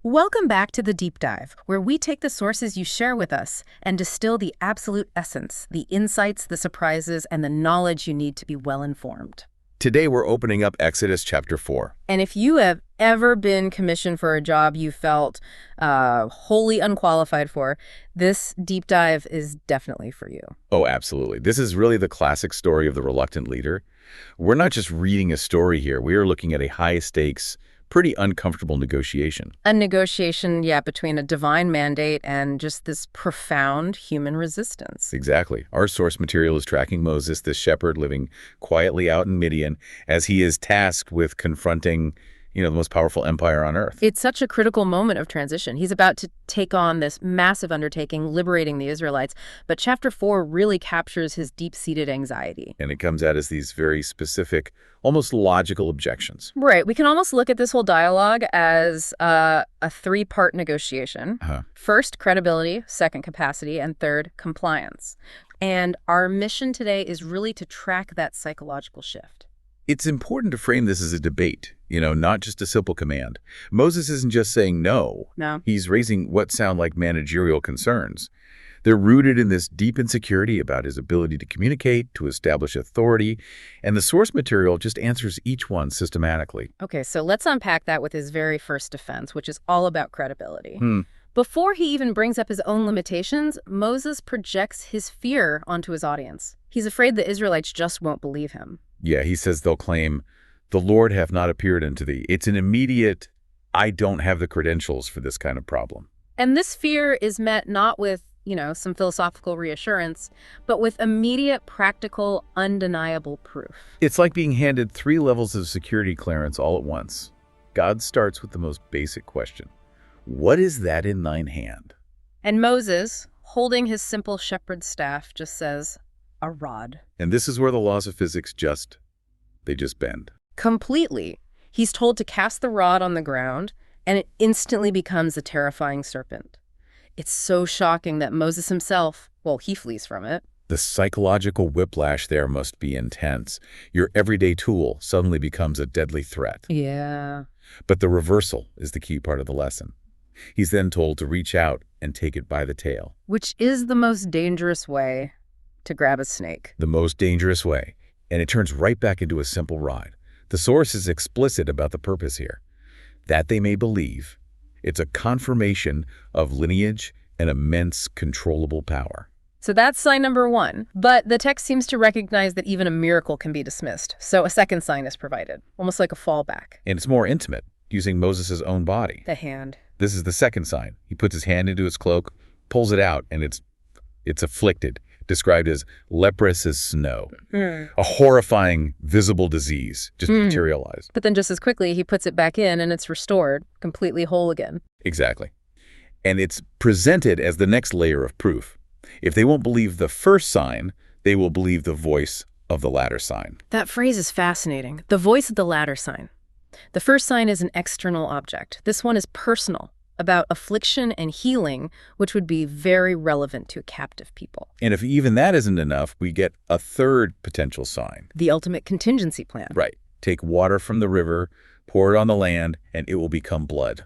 Welcome back to the Deep Dive, where we take the sources you share with us and distill the absolute essence, the insights, the surprises, and the knowledge you need to be well-informed. Today we're opening up Exodus chapter 4. And if you have ever been commissioned for a job you felt wholly unqualified for, this deep dive is definitely for you. Oh, absolutely. This is really the classic story of the reluctant leader. We're not just reading a story here. We are looking at a high-stakes, pretty uncomfortable negotiation. A negotiation, between a divine mandate and just this profound human resistance. Exactly. Our source material is tracking Moses, this shepherd living quietly out in Midian, as he is tasked with confronting, the most powerful empire on earth. It's such a critical moment of transition. He's about to take on this massive undertaking, liberating the Israelites, but chapter 4 really captures his deep-seated anxiety. And it comes out as these very specific, almost logical objections. Right. We can almost look at this whole dialogue as a three-part negotiation. First, credibility, second, capacity, and third, compliance. And our mission today is really to track that psychological shift. It's important to frame this as a debate, not just a simple command. Moses isn't just saying no. No. He's raising what sound like managerial concerns. They're rooted in this deep insecurity about his ability to communicate, to establish authority, and the source material just answers each one systematically. Okay, so let's unpack that with his very first defense, which is all about credibility. Before he even brings up his own limitations, Moses projects his fear onto his audience. He's afraid the Israelites just won't believe him. Yeah, he says they'll claim, "The Lord hath not appeared unto thee." It's an immediate, I don't have the credentials for this kind of problem. And this fear is met not with, some philosophical reassurance, but with immediate, practical, undeniable proof. It's like being handed 3 levels of security clearance all at once. God starts with the most basic question. What is that in thine hand? And Moses, holding his simple shepherd's staff, just says, a rod. And this is where the laws of physics they just bend. Completely. He's told to cast the rod on the ground, and it instantly becomes a terrifying serpent. It's so shocking that Moses himself, he flees from it. The psychological whiplash there must be intense. Your everyday tool suddenly becomes a deadly threat. Yeah. But the reversal is the key part of the lesson. He's then told to reach out and take it by the tail. Which is the most dangerous way to grab a snake. The most dangerous way. And it turns right back into a simple rod. The source is explicit about the purpose here. That they may believe. It's a confirmation of lineage and immense controllable power. So that's sign number 1. But the text seems to recognize that even a miracle can be dismissed. So a second sign is provided, almost like a fallback. And it's more intimate, using Moses' own body. The hand. This is the second sign. He puts his hand into his cloak, pulls it out, and it's afflicted, described as leprous as snow. A horrifying, visible disease just materialized. But then just as quickly, he puts it back in and it's restored, completely whole again. Exactly. And it's presented as the next layer of proof. If they won't believe the first sign, they will believe the voice of the latter sign. That phrase is fascinating. The voice of the latter sign. The first sign is an external object. This one is personal, about affliction and healing, which would be very relevant to a captive people. And if even that isn't enough, we get a third potential sign. The ultimate contingency plan. Right. Take water from the river, pour it on the land, and it will become blood.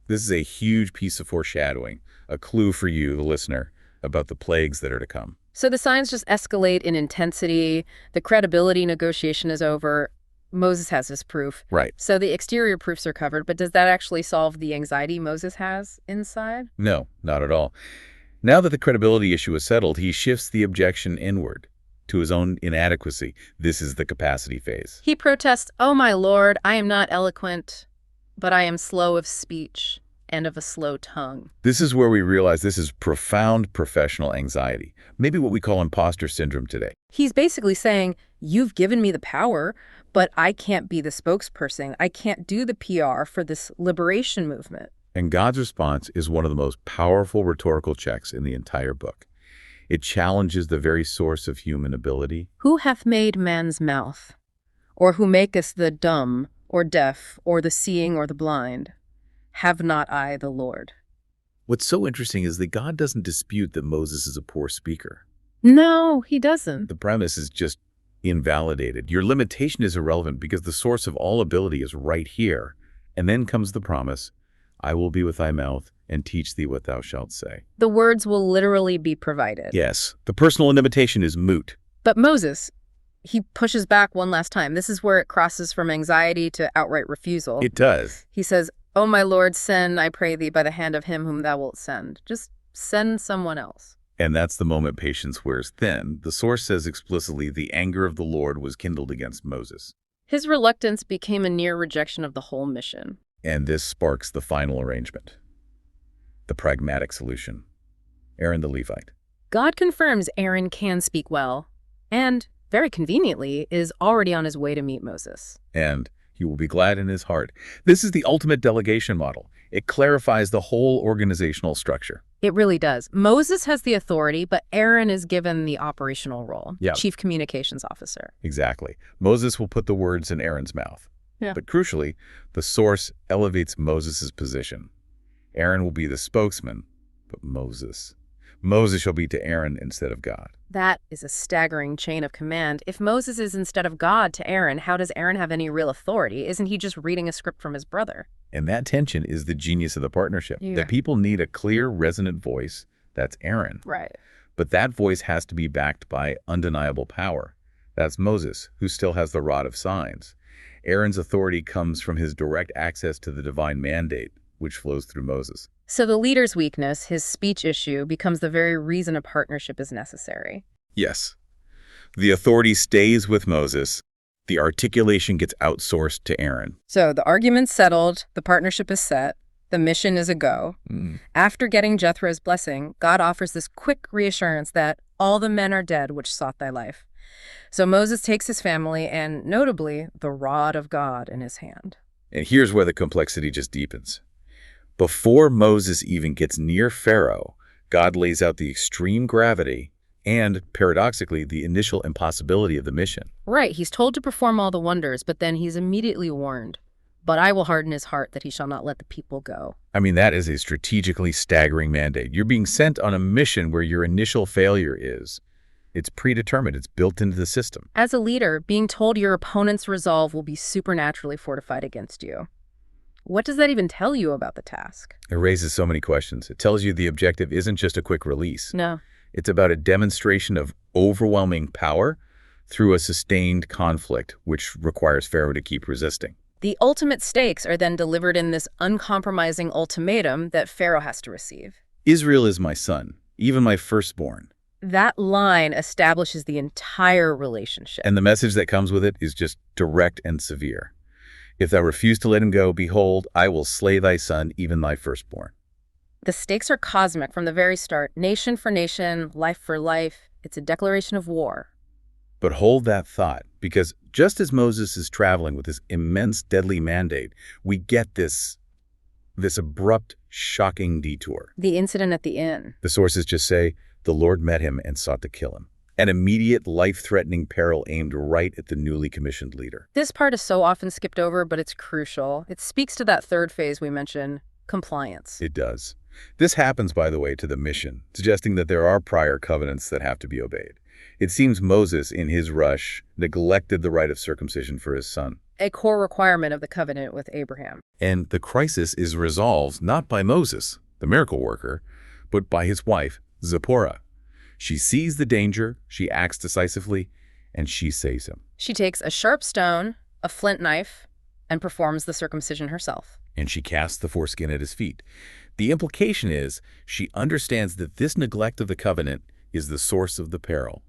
This is a huge piece of foreshadowing, a clue for you, the listener, about the plagues that are to come. So the signs just escalate in intensity. The credibility negotiation is over. Moses has his proof. Right. So the exterior proofs are covered, but does that actually solve the anxiety Moses has inside? No, not at all. Now that the credibility issue is settled, he shifts the objection inward to his own inadequacy. This is the capacity phase. He protests, "Oh, my Lord, I am not eloquent, but I am slow of speech and of a slow tongue." This is where we realize this is profound professional anxiety, maybe what we call imposter syndrome today. He's basically saying, you've given me the power, but I can't be the spokesperson. I can't do the PR for this liberation movement. And God's response is one of the most powerful rhetorical checks in the entire book. It challenges the very source of human ability. Who hath made man's mouth? Or who maketh the dumb, or deaf, or the seeing, or the blind? Have not I the Lord? What's so interesting is that God doesn't dispute that Moses is a poor speaker. No, he doesn't. The premise is just invalidated. Your limitation is irrelevant because the source of all ability is right here. And then comes the promise, I will be with thy mouth and teach thee what thou shalt say. The words will literally be provided. Yes, the personal invitation is moot. But Moses, he pushes back one last time. This is where it crosses from anxiety to outright refusal. It does. He says, "O my Lord, send, I pray thee, by the hand of him whom thou wilt send." Just send someone else. And that's the moment patience wears thin. The source says explicitly the anger of the Lord was kindled against Moses. His reluctance became a near rejection of the whole mission. And this sparks the final arrangement. The pragmatic solution. Aaron the Levite. God confirms Aaron can speak well, and, very conveniently, is already on his way to meet Moses. And he will be glad in his heart. This is the ultimate delegation model. It clarifies the whole organizational structure. It really does. Moses has the authority, but Aaron is given the operational role, Chief Communications Officer. Exactly. Moses will put the words in Aaron's mouth. Yeah. But crucially, the source elevates Moses' position. Aaron will be the spokesman, but Moses shall be to Aaron instead of God. That is a staggering chain of command. If Moses is instead of God to Aaron, how does Aaron have any real authority? Isn't he just reading a script from his brother? And that tension is the genius of the partnership. Yeah. The people need a clear, resonant voice. That's Aaron. Right. But that voice has to be backed by undeniable power. That's Moses, who still has the rod of signs. Aaron's authority comes from his direct access to the divine mandate, which flows through Moses. So the leader's weakness, his speech issue, becomes the very reason a partnership is necessary. Yes. The authority stays with Moses. The articulation gets outsourced to Aaron. So the argument's settled, the partnership is set, the mission is a go. After getting Jethro's blessing, God offers this quick reassurance that all the men are dead which sought thy life. So Moses takes his family and, notably, the rod of God in his hand. And here's where the complexity just deepens. Before Moses even gets near Pharaoh, God lays out the extreme gravity and, paradoxically, the initial impossibility of the mission. Right, he's told to perform all the wonders, but then he's immediately warned, "But I will harden his heart that he shall not let the people go." I mean, that is a strategically staggering mandate. You're being sent on a mission where your initial failure is. It's predetermined. It's built into the system. As a leader, being told your opponent's resolve will be supernaturally fortified against you. What does that even tell you about the task? It raises so many questions. It tells you the objective isn't just a quick release. No. It's about a demonstration of overwhelming power through a sustained conflict, which requires Pharaoh to keep resisting. The ultimate stakes are then delivered in this uncompromising ultimatum that Pharaoh has to receive. Israel is my son, even my firstborn. That line establishes the entire relationship. And the message that comes with it is just direct and severe. If thou refuse to let him go, behold, I will slay thy son, even thy firstborn. The stakes are cosmic from the very start. Nation for nation, life for life. It's a declaration of war. But hold that thought, because just as Moses is traveling with this immense, deadly mandate, we get this abrupt, shocking detour. The incident at the inn. The sources just say, the Lord met him and sought to kill him. An immediate, life-threatening peril aimed right at the newly commissioned leader. This part is so often skipped over, but it's crucial. It speaks to that third phase we mentioned, compliance. It does. This happens, by the way, to the mission, suggesting that there are prior covenants that have to be obeyed. It seems Moses, in his rush, neglected the rite of circumcision for his son. A core requirement of the covenant with Abraham. And the crisis is resolved not by Moses, the miracle worker, but by his wife, Zipporah. She sees the danger, she acts decisively, and she saves him. She takes a sharp stone, a flint knife, and performs the circumcision herself. And she casts the foreskin at his feet. The implication is she understands that this neglect of the covenant is the source of the peril.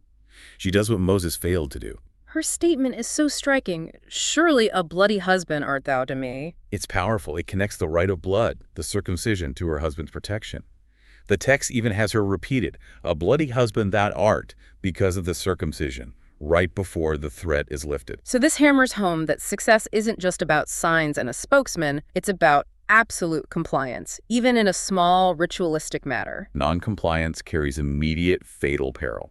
She does what Moses failed to do. Her statement is so striking. Surely a bloody husband art thou to me. It's powerful. It connects the rite of blood, the circumcision, to her husband's protection. The text even has her repeated, a bloody husband thou art, because of the circumcision, right before the threat is lifted. So this hammers home that success isn't just about signs and a spokesman, it's about absolute compliance, even in a small ritualistic matter. Non-compliance carries immediate fatal peril.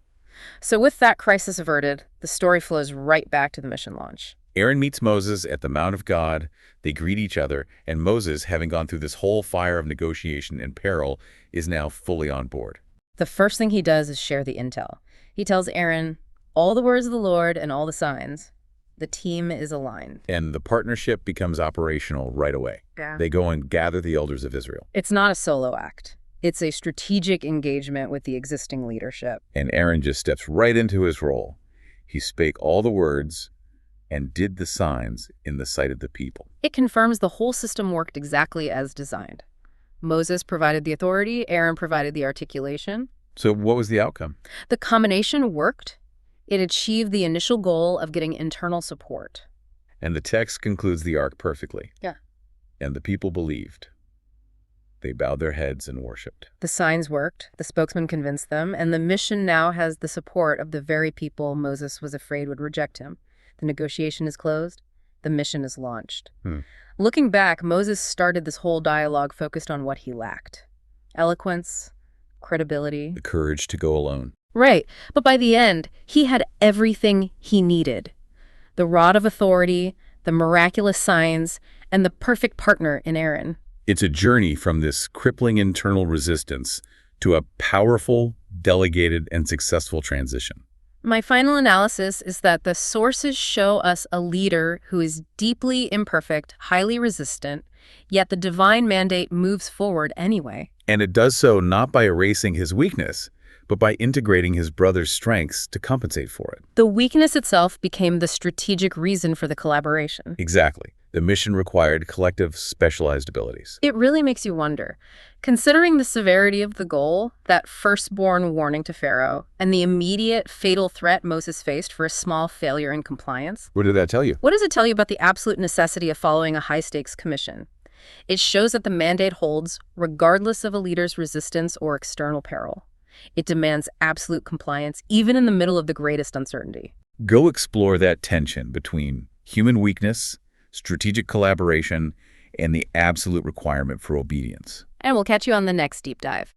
So with that crisis averted, the story flows right back to the mission launch. Aaron meets Moses at the Mount of God. They greet each other, and Moses, having gone through this whole fire of negotiation and peril, is now fully on board. The first thing he does is share the intel. He tells Aaron all the words of the Lord and all the signs. The team is aligned. And the partnership becomes operational right away. Yeah. They go and gather the elders of Israel. It's not a solo act. It's a strategic engagement with the existing leadership. And Aaron just steps right into his role. He spake all the words and did the signs in the sight of the people. It confirms the whole system worked exactly as designed. Moses provided the authority, Aaron provided the articulation. So what was the outcome? The combination worked. It achieved the initial goal of getting internal support. And the text concludes the arc perfectly. Yeah. And the people believed. They bowed their heads and worshipped. The signs worked, the spokesman convinced them, and the mission now has the support of the very people Moses was afraid would reject him. The negotiation is closed. The mission is launched. Looking back, Moses started this whole dialogue focused on what he lacked. Eloquence, credibility. The courage to go alone. Right, but by the end, he had everything he needed. The rod of authority, the miraculous signs, and the perfect partner in Aaron. It's a journey from this crippling internal resistance to a powerful, delegated, and successful transition. My final analysis is that the sources show us a leader who is deeply imperfect, highly resistant, yet the divine mandate moves forward anyway. And it does so not by erasing his weakness, but by integrating his brother's strengths to compensate for it. The weakness itself became the strategic reason for the collaboration. Exactly. The mission required collective, specialized abilities. It really makes you wonder, considering the severity of the goal, that firstborn warning to Pharaoh, and the immediate fatal threat Moses faced for a small failure in compliance. What did that tell you? What does it tell you about the absolute necessity of following a high-stakes commission? It shows that the mandate holds regardless of a leader's resistance or external peril. It demands absolute compliance, even in the middle of the greatest uncertainty. Go explore that tension between human weakness, strategic collaboration, and the absolute requirement for obedience. And we'll catch you on the next deep dive.